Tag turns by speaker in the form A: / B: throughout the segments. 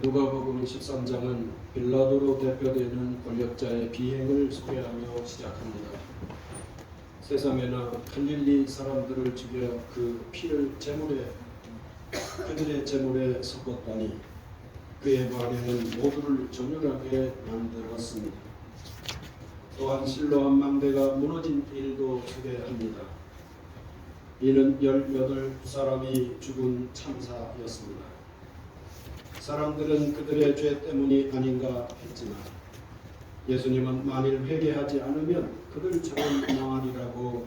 A: 누가복음 13장은 빌라도로 대표되는 권력자의 비행을 소개하며 시작합니다. 세상에나 갈릴리 사람들을 죽여 그들의 제물에 섞었다니 그의 발행은 모두를 전율하게 만들었습니다. 또한 실로암 망대가 무너진 일도 소개합니다. 이는 18사람이 죽은 참사였습니다. 사람들은 그들의 죄 때문이 아닌가 했지만 예수님은 만일 회개하지 않으면 그들처럼 망하리라고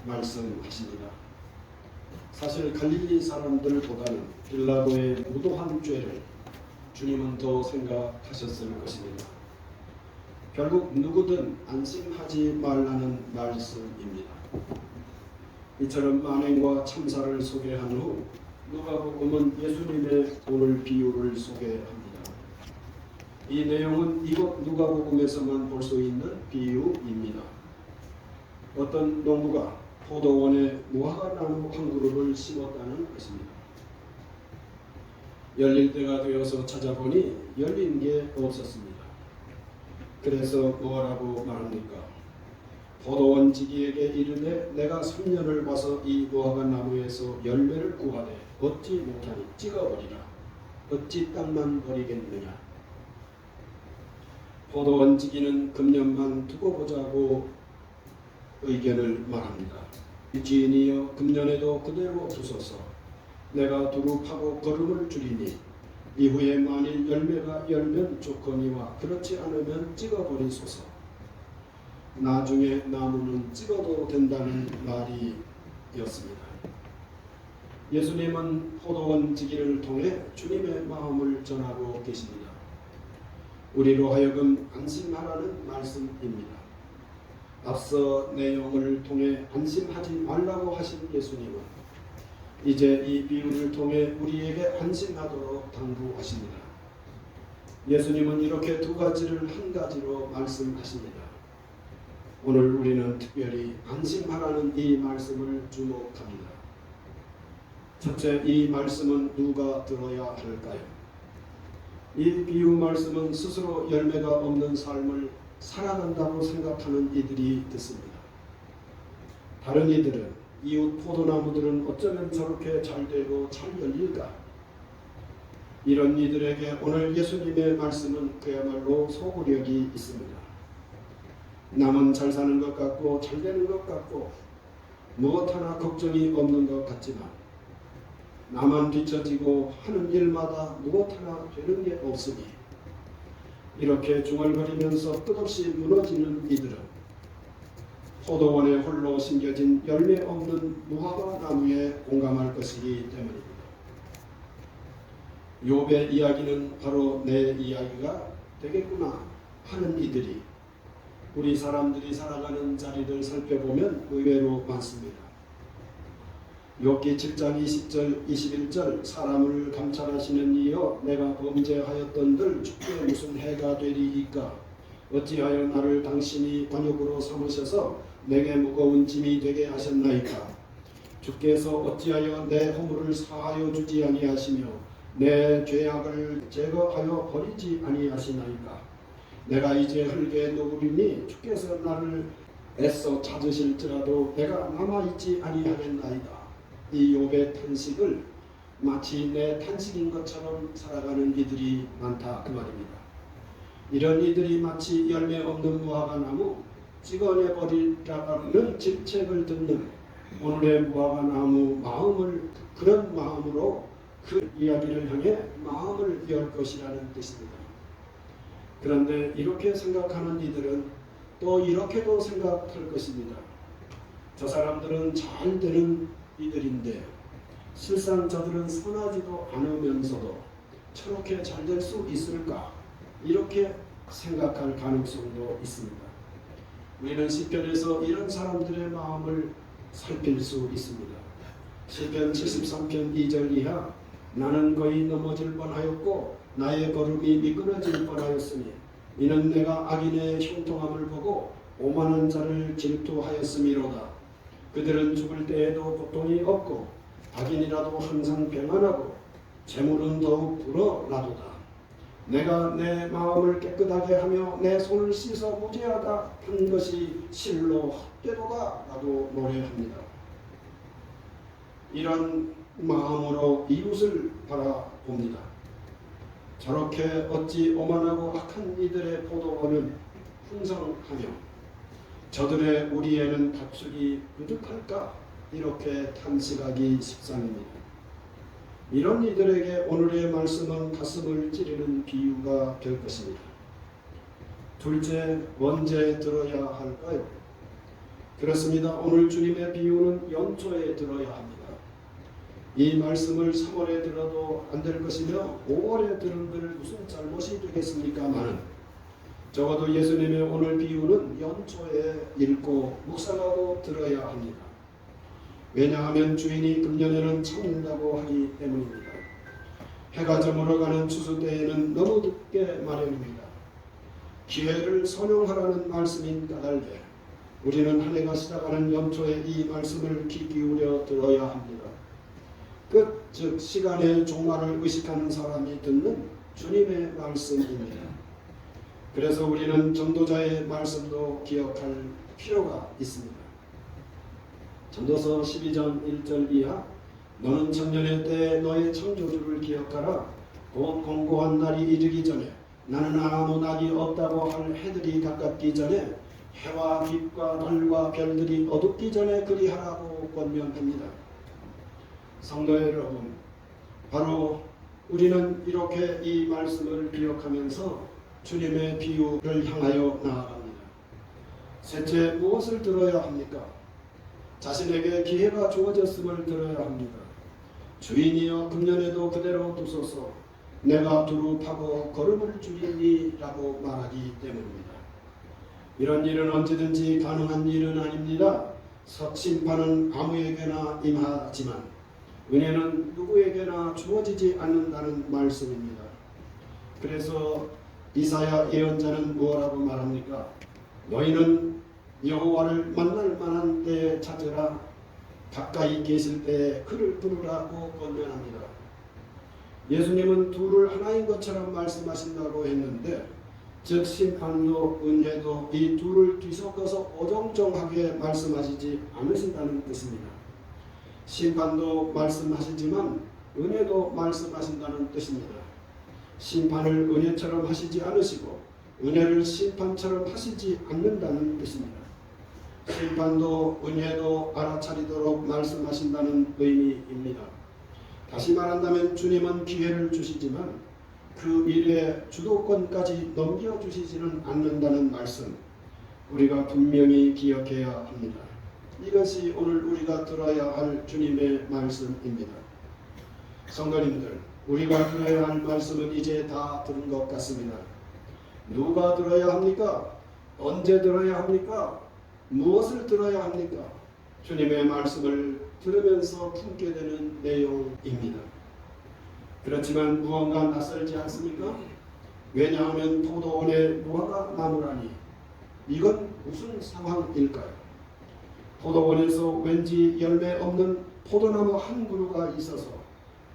A: 말씀하십니다. 사실 갈릴리 사람들보다는 빌라도의 무도한 죄를 주님은 더 생각하셨을 것입니다. 결국 누구든 안심하지 말라는 말씀입니다. 이처럼 만행과 참사를 소개한 후 누가복음은 예수님의 오늘 비유를 소개합니다. 이 내용은 이곳 누가복음에서만 볼 수 있는 비유입니다. 어떤 농부가 포도원에 무화과나무 한 그루를 심었다는 것입니다. 열릴 때가 되어서 찾아보니 열린 게 없었습니다. 그래서 뭐라고 말합니까? 포도원 지기에게 이르되 내가 3년을 봐서 이 무화과 나무에서 열매를 구하되 얻지 못하니 찍어버리라. 어찌 땅만 버리겠느냐. 포도원 지기는 금년만 두고 보자고 의견을 말합니다. 주인이여 금년에도 그대로 두소서. 내가 두루 파고 거름을 줄이니 이후에 만일 열매가 열면 좋거니와 그렇지 않으면 찍어버리소서. 나중에 나무는 찍어도 된다는 말이었습니다. 예수님은 포도원 지기를 통해 주님의 마음을 전하고 계십니다. 우리로 하여금 안심하라는 말씀입니다. 앞서 내용을 통해 안심하지 말라고 하신 예수님은 이제 이 비유를 통해 우리에게 안심하도록 당부하십니다. 예수님은 이렇게 두 가지를 한 가지로 말씀하십니다. 오늘 우리는 특별히 안심하라는 이 말씀을 주목합니다. 첫째, 이 말씀은 누가 들어야 할까요? 이 비유 말씀은 스스로 열매가 없는 삶을 살아간다고 생각하는 이들이 듣습니다. 다른 이들은 이웃 포도나무들은 어쩌면 저렇게 잘 되고 잘 열릴까? 이런 이들에게 오늘 예수님의 말씀은 그야말로 소구력이 있습니다. 남은 잘 사는 것 같고 잘 되는 것 같고 무엇 하나 걱정이 없는 것 같지만 나만 뒤처지고 하는 일마다 무엇 하나 되는 게 없으니 이렇게 중얼거리면서 끝없이 무너지는 이들은 포도원에 홀로 심겨진 열매 없는 무화과 나무에 공감할 것이기 때문입니다. 욥의 이야기는 바로 내 이야기가 되겠구나 하는 이들이 우리 사람들이 살아가는 자리를 살펴보면 의외로 많습니다. 욥기 7장 20절 21절 사람을 감찰하시는 이여 내가 범죄하였던들 주께 무슨 해가 되리이까 어찌하여 나를 당신이 관역으로 삼으셔서 내게 무거운 짐이 되게 하셨나이까 주께서 어찌하여 내 허물을 사하여 주지 아니하시며 내 죄악을 제거하여 버리지 아니하시나이까 내가 이제 흙에 누구리니 주께서 나를 애써 찾으실지라도 내가 남아있지 아니하겠나이다. 이 욥의 탄식을 마치 내 탄식인 것처럼 살아가는 이들이 많다 그 말입니다. 이런 이들이 마치 열매 없는 무화과 나무 찍어내버리라는 질책을 듣는 오늘의 무화과 나무 마음을 그런 마음으로 그 이야기를 향해 마음을 열 것이라는 뜻입니다. 그런데 이렇게 생각하는 이들은 또 이렇게도 생각할 것입니다. 저 사람들은 잘 되는 이들인데 실상 저들은 선하지도 않으면서도 저렇게 잘 될 수 있을까? 이렇게 생각할 가능성도 있습니다. 우리는 시편에서 이런 사람들의 마음을 살필 수 있습니다. 시편 73편 2절 이하 나는 거의 넘어질 뻔하였고 나의 걸음이 미끄러질 뻔하였으니 이는 내가 악인의 형통함을 보고 오만한 자를 질투하였음이로다. 그들은 죽을 때에도 고통이 없고 악인이라도 항상 평안하고 재물은 더욱 불어나도다. 내가 내 마음을 깨끗하게 하며 내 손을 씻어 무죄하다 한 것이 실로 헛되도다 라고 노래합니다. 이런 마음으로 이웃을 바라봅니다. 저렇게 어찌 오만하고 악한 이들의 포도원은 풍성하며 저들의 우리에는 가축이 부득할까 이렇게 탄식하기 십상입니다. 이런 이들에게 오늘의 말씀은 가슴을 찌르는 비유가 될 것입니다. 둘째, 언제 들어야 할까요? 그렇습니다. 오늘 주님의 비유는 연초에 들어야 합니다. 이 말씀을 3월에 들어도 안 될 것이며 5월에 들은들 무슨 잘못이 되겠습니까마는 적어도 예수님의 오늘 비유는 연초에 읽고 묵상하고 들어야 합니다. 왜냐하면 주인이 금년에는 참는다고 하기 때문입니다. 해가 저물어가는 추수 때에는 너무 늦게 마련입니다. 기회를 선용하라는 말씀인 까닭에 우리는 한 해가 시작하는 연초에 이 말씀을 귀 기울여 들어야 합니다. 끝, 즉 시간의 종말을 의식하는 사람이 듣는 주님의 말씀입니다. 그래서 우리는 전도자의 말씀도 기억할 필요가 있습니다. 전도서 12장 1절 이하 너는 청년의 때에 너의 창조주를 기억하라. 곧 공고한 날이 이르기 전에 나는 아무 낙이 없다고 할 해들이 가깝기 전에 해와 빛과 달과 별들이 어둡기 전에 그리하라고 권면합니다. 성도 여러분, 바로 우리는 이렇게 이 말씀을 기억하면서 주님의 비유를 향하여 나아갑니다. 셋째, 무엇을 들어야 합니까? 자신에게 기회가 주어졌음을 들어야 합니다. 주인이여 금년에도 그대로 두소서 내가 두루 파고 걸음을 줄이니 라고 말하기 때문입니다. 이런 일은 언제든지 가능한 일은 아닙니다. 심판은 아무에게나 임하지만 은혜는 누구에게나 주어지지 않는다는 말씀입니다. 그래서 이사야 예언자는 무엇라고 말합니까? 너희는 여호와를 만날 만한 때에 찾으라. 가까이 계실 때에 그를 부르라고 권면합니다. 예수님은 둘을 하나인 것처럼 말씀하신다고 했는데 즉 심판도 은혜도 이 둘을 뒤섞어서 어정쩡하게 말씀하시지 않으신다는 뜻입니다. 심판도 말씀하시지만 은혜도 말씀하신다는 뜻입니다. 심판을 은혜처럼 하시지 않으시고 은혜를 심판처럼 하시지 않는다는 뜻입니다. 심판도 은혜도 알아차리도록 말씀하신다는 의미입니다. 다시 말한다면 주님은 기회를 주시지만 그 일의 주도권까지 넘겨주시지는 않는다는 말씀, 우리가 분명히 기억해야 합니다. 이것이 오늘 우리가 들어야 할 주님의 말씀입니다. 성도님들, 우리가 들어야 할 말씀은 이제 다 들은 것 같습니다. 누가 들어야 합니까? 언제 들어야 합니까? 무엇을 들어야 합니까? 주님의 말씀을 들으면서 품게 되는 내용입니다. 그렇지만 무언가 낯설지 않습니까? 왜냐하면 포도원에 무화과 나무라니 이건 무슨 상황일까요? 포도원에서 왠지 열매 없는 포도나무 한 그루가 있어서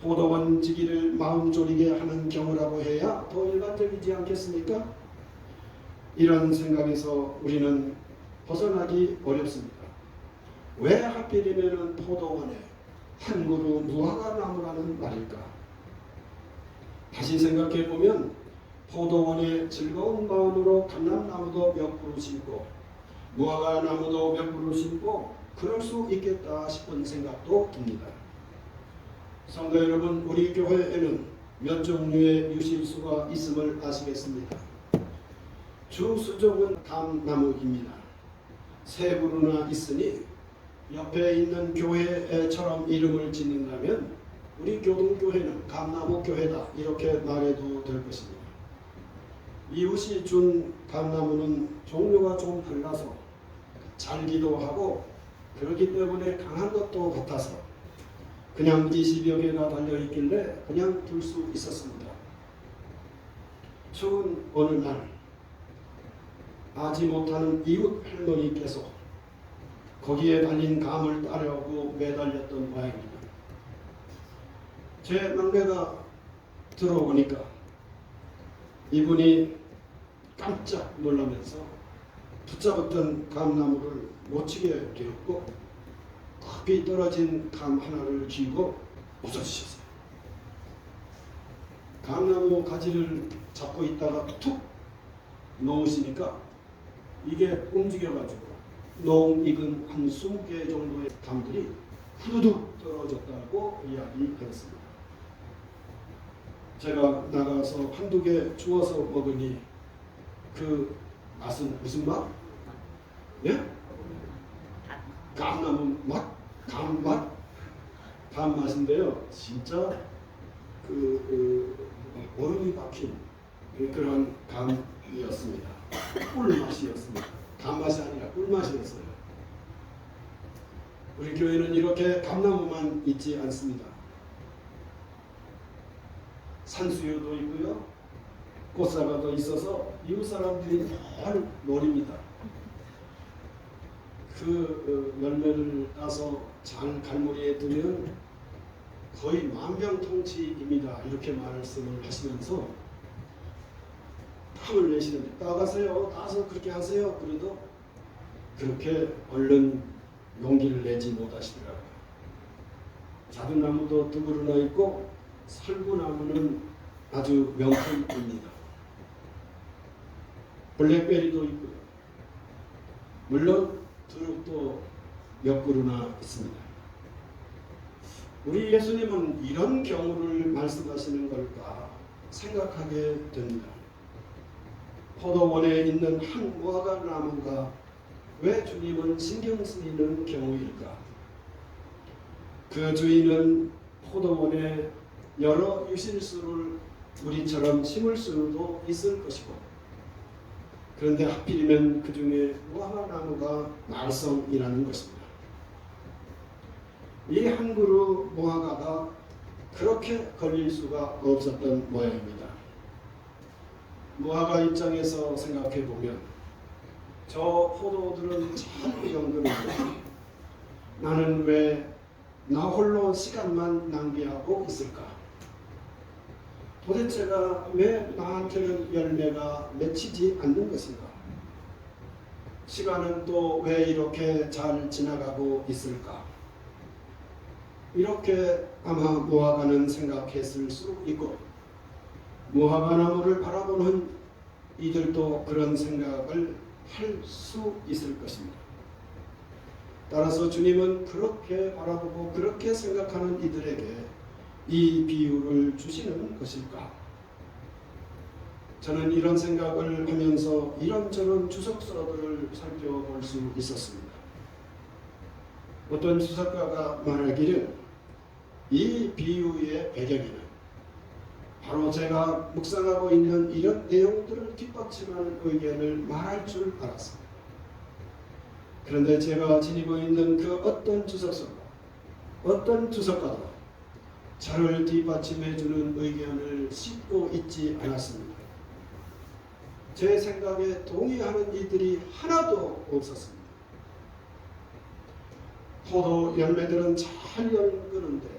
A: 포도원 지기를 마음 졸이게 하는 경우라고 해야 더 일반적이지 않겠습니까? 이런 생각에서 우리는 벗어나기 어렵습니다. 왜 하필이면 포도원에 한 그루 무화과 나무라는 말일까? 다시 생각해 보면 포도원에 즐거운 마음으로 감람나무도 몇 그루 심고 무화과 나무도 몇 그루 심고 그럴 수 있겠다 싶은 생각도 듭니다. 성도 여러분, 우리 교회에는 몇 종류의 유실수가 있음을 아시겠습니까? 주수종은 감나무입니다. 세 그루나 있으니 옆에 있는 교회처럼 이름을 짓는다면 우리 교동교회는 감나무 교회다 이렇게 말해도 될 것입니다. 이웃이 준 감나무는 종류가 좀 달라서 잘기도 하고 그렇기 때문에 강한 것도 같아서 그냥 20여 개가 달려있길래 그냥 둘 수 있었습니다. 추운 어느 날 아지 못하는 이웃 할머니께서 거기에 달린 감을 따려고 매달렸던 모양입니다. 제 막내가 들어오니까 이분이 깜짝 놀라면서 붙잡았던 감나무를 놓치게 되었고 급히 떨어진 감 하나를 쥐고 부서지셨어요. 감나무 가지를 잡고 있다가 툭 놓으시니까 이게 움직여가지고 농 익은 한 20개 정도의 감들이 후두둑 떨어졌다고 이야기했습니다. 제가 나가서 한두 개 주워서 먹으니 그 맛은 무슨 맛? 예? 감나무 맛? 감맛? 감맛인데요. 진짜 얼음이 박힌 그런 감이었습니다. 꿀맛이었습니다. 감맛이 아니라 꿀맛이었어요. 우리 교회는 이렇게 감나무만 있지 않습니다. 산수유도 있고요. 꽃사과도 있어서 이웃 사람들이 늘 노립니다. 그 열매를 따서 장 갈무리에 두면 거의 만병통치입니다. 이렇게 말씀을 하시면서 탐을 내시는데 따가세요. 따서 그렇게 하세요. 그래도 그렇게 얼른 용기를 내지 못하시더라고요. 자두나무도 두 그루나 있고 설구나무는 아주 명품입니다. 블랙베리도 있고요. 물론 두릅도 몇 그루나 있습니다. 우리 예수님은 이런 경우를 말씀하시는 걸까 생각하게 됩니다. 포도원에 있는 한 무화과 나무가 왜 주님은 신경 쓰이는 경우일까? 그 주인은 포도원에 여러 유실수를 우리처럼 심을 수도 있을 것이고, 그런데 하필이면 그 중에 무화과 나무가 말썽이라는 것입니다. 이 한 그루 무화과가 그렇게 걸릴 수가 없었던 모양입니다. 무화과 입장에서 생각해 보면 저 포도들은 참 연근한데 나는 왜 나 홀로 시간만 낭비하고 있을까? 도대체가 왜 나한테는 열매가 맺히지 않는 것인가? 시간은 또 왜 이렇게 잘 지나가고 있을까? 이렇게 아마 무화과는 생각했을 수 있고, 무화과 나무를 바라보는 이들도 그런 생각을 할 수 있을 것입니다. 따라서 주님은 그렇게 바라보고 그렇게 생각하는 이들에게 이 비유를 주시는 것일까? 저는 이런 생각을 하면서 이런저런 주석서들을 살펴볼 수 있었습니다. 어떤 주석가가 말하기를 이 비유의 배경에는 바로 제가 묵상하고 있는 이런 내용들을 뒷받침하는 의견을 말할 줄 알았습니다. 그런데 제가 지니고 있는 그 어떤 주석가도 저를 뒷받침해주는 의견을 싣고 있지 않았습니다. 제 생각에 동의하는 이들이 하나도 없었습니다. 포도 열매들은 잘 열리는데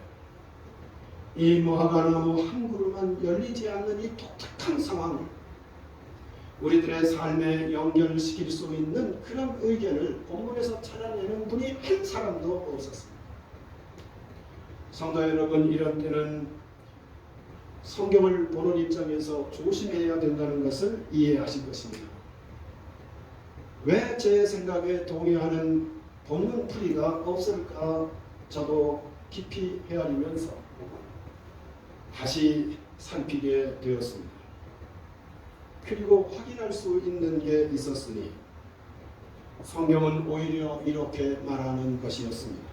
A: 이 무화과나무 한 그루만 열리지 않는 이 독특한 상황을 우리들의 삶에 연결시킬 수 있는 그런 의견을 본문에서 찾아내는 분이 한 사람도 없었습니다. 성도 여러분, 이런 때는 성경을 보는 입장에서 조심해야 된다는 것을 이해하실 것입니다. 왜 제 생각에 동의하는 본문 풀이가 없을까 저도 깊이 헤아리면서 다시 살피게 되었습니다. 그리고 확인할 수 있는 게 있었으니 성경은 오히려 이렇게 말하는 것이었습니다.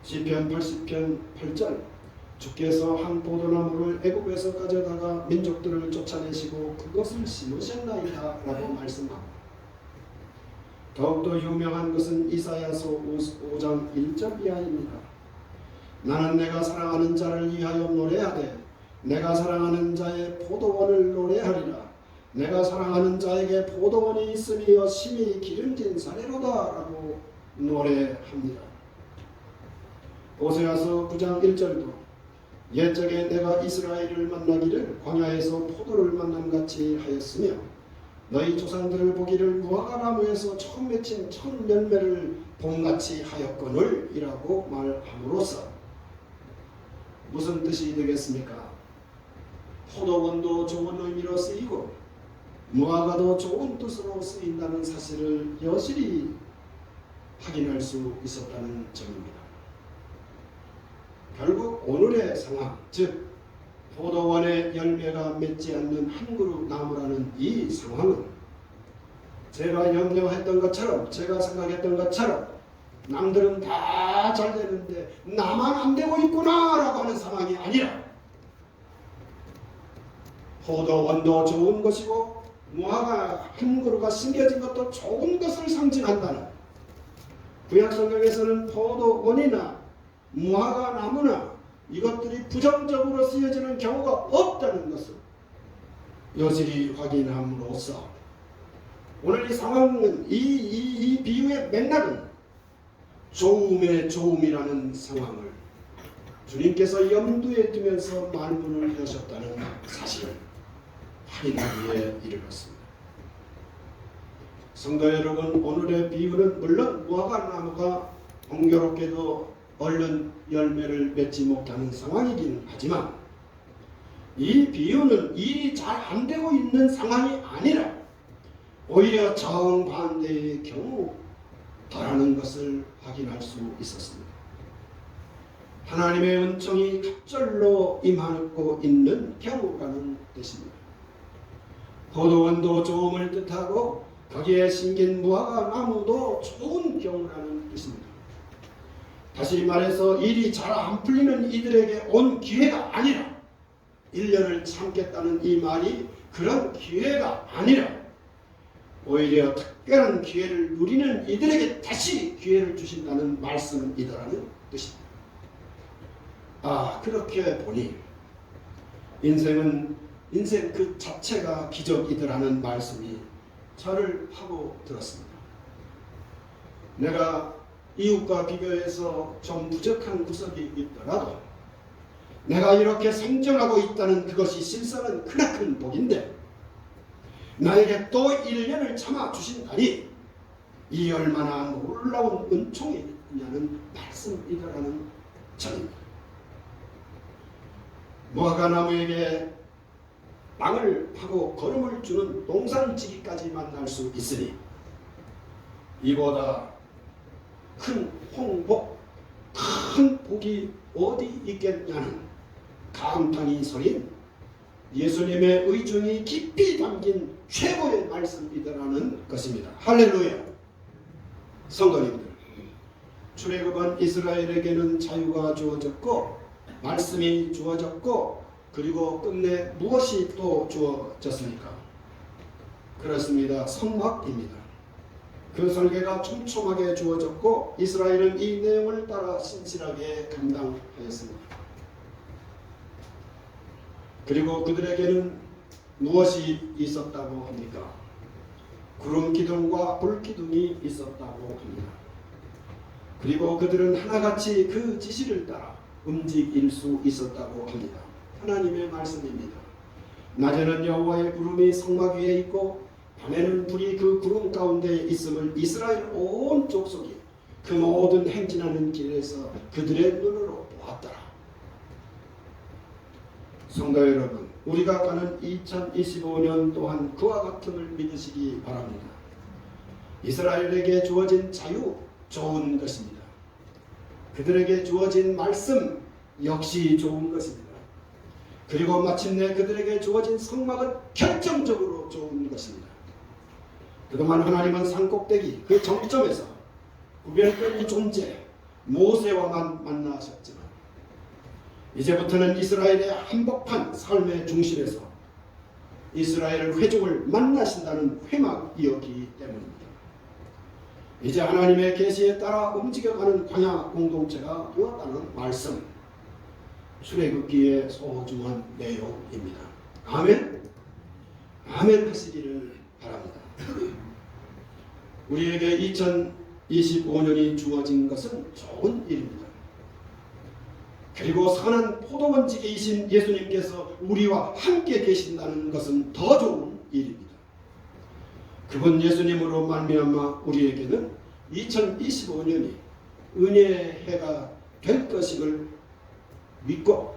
A: 시편 80편 8절, 주께서 한 포도나무를 애굽에서 가져다가 민족들을 쫓아내시고 그것을 심으셨나이다 라고 말씀합니다. 더욱더 유명한 것은 이사야서 5장 1절 이하입니다. 나는 내가 사랑하는 자를 위하여 노래하되 내가 사랑하는 자의 포도원을 노래하리라. 내가 사랑하는 자에게 포도원이 있으며 심히 기름진 사례로다 라고 노래합니다. 호세아서 9장 1절도 옛적에 내가 이스라엘을 만나기를 광야에서 포도를 만남같이 하였으며 너희 조상들을 보기를 무화과나무에서 처음 맺힌 첫 열매를 봄같이 하였거늘 이라고 말함으로써 무슨 뜻이 되겠습니까? 포도원도 좋은 의미로 쓰이고 무화과도 좋은 뜻으로 쓰인다는 사실을 여실히 확인할 수 있었다는 점입니다. 결국 오늘의 상황, 즉 포도원의 열매가 맺지 않는 한 그루 나무라는 이 상황은 제가 염려했던 것처럼, 제가 생각했던 것처럼 남들은 다 잘 되는데 나만 안 되고 있구나 라고 하는 상황이 아니라 포도원도 좋은 것이고 무화과 한 그루가 심겨진 것도 좋은 것을 상징한다는, 구약성경에서는 포도원이나 무화과 나무나 이것들이 부정적으로 쓰여지는 경우가 없다는 것을 여실히 확인함으로써 오늘 이 상황은 이 비유의 맥락은 좋음의 좋음이라는 상황을 주님께서 염두에 두면서 말문을 여셨다는 사실을 확인하기에 이르렀습니다. 성도 여러분, 오늘의 비유는 물론 무화과 나무가 공교롭게도 얼른 열매를 맺지 못하는 상황이긴 하지만 이 비유는 일이 잘 안 되고 있는 상황이 아니라 오히려 정반대의 경우더라는 것을 확인할 수 있었습니다. 하나님의 은총이 갑절로 임하고 있는 경우라는 뜻입니다. 포도원도 좋음을 뜻하고 거기에 심긴 무화과 나무도 좋은 경우라는 뜻입니다. 다시 말해서 일이 잘 안 풀리는 이들에게 온 기회가 아니라 1년을 참겠다는 이 말이 그런 기회가 아니라 오히려 특별한 기회를 누리는 이들에게 다시 기회를 주신다는 말씀이더라는 뜻입니다. 그렇게 보니 인생 그 자체가 기적이더라는 말씀이 저를 하고 들었습니다. 내가 이웃과 비교해서 좀 부족한 구석이 있더라도 내가 이렇게 생존하고 있다는 그것이 실상은 크나큰 복인데 나에게 또 1년을 참아 주신다니 이 얼마나 놀라운 은총이냐는 말씀이더라는 점입니다. 무화과 나무에게 땅을 파고 거름을 주는 농산지기까지 만날 수 있으니 이보다 큰 홍복, 큰 복이 어디 있겠냐는 감탄이 서린 예수님의 의중이 깊이 담긴 최고의 말씀이더라는 것입니다. 할렐루야. 성도님들, 출애굽한 이스라엘에게는 자유가 주어졌고 말씀이 주어졌고 그리고 끝내 무엇이 또 주어졌습니까? 그렇습니다. 성막입니다. 그 설계가 촘촘하게 주어졌고 이스라엘은 이 내용을 따라 신실하게 감당하였습니다. 그리고 그들에게는 무엇이 있었다고 합니까? 구름 기둥과 불 기둥이 있었다고 합니다. 그리고 그들은 하나같이 그 지시를 따라 움직일 수 있었다고 합니다. 하나님의 말씀입니다. 낮에는 여호와의 구름이 성막 위에 있고 밤에는 불이 그 구름 가운데 있음을 이스라엘 온 족속이 그 모든 행진하는 길에서 그들의 눈으로 보았더라. 성도 여러분, 우리가 가는 2025년 또한 그와 같음을 믿으시기 바랍니다. 이스라엘에게 주어진 자유 좋은 것입니다. 그들에게 주어진 말씀 역시 좋은 것입니다. 그리고 마침내 그들에게 주어진 성막은 결정적으로 좋은 것입니다. 그동안 하나님은 산꼭대기 그 정점에서 구별된 존재 모세와만 만나셨지만 이제부터는 이스라엘의 한복판 삶의 중심에서 이스라엘 회족을 만나신다는 회막이었기 때문입니다. 이제 하나님의 계시에 따라 움직여가는 광야 공동체가 되었다는 말씀, 출애굽기의 소중한 내용입니다. 아멘. 아멘 하시기를 바랍니다. 우리에게 2025년이 주어진 것은 좋은 일입니다. 그리고 선한 포도원지기이신 예수님께서 우리와 함께 계신다는 것은 더 좋은 일입니다. 그분 예수님으로 말미암아 우리에게는 2025년이 은혜의 해가 될 것임을 믿고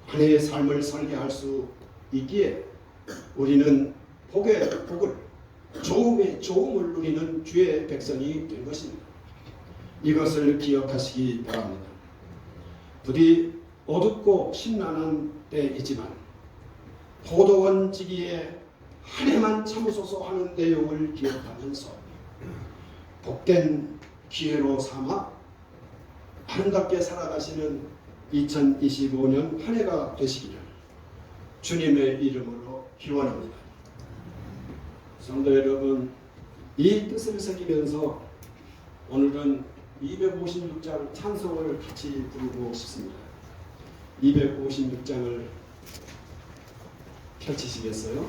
A: 한 해의 삶을 설계할 수 있기에 우리는 복의 복을, 좋음의 좋음을 누리는 주의 백성이 될 것입니다. 이것을 기억하시기 바랍니다. 부디 어둡고 심란한 때이지만 포도원지기에 한 해만 참으소서 하는 내용을 기억하면서 복된 기회로 삼아 아름답게 살아가시는 2025년 한 해가 되시기를 주님의 이름으로 기원합니다. 성도 여러분, 이 뜻을 새기면서 오늘은 256장 찬송을 같이 부르고 싶습니다. 256장을 펼치시겠어요?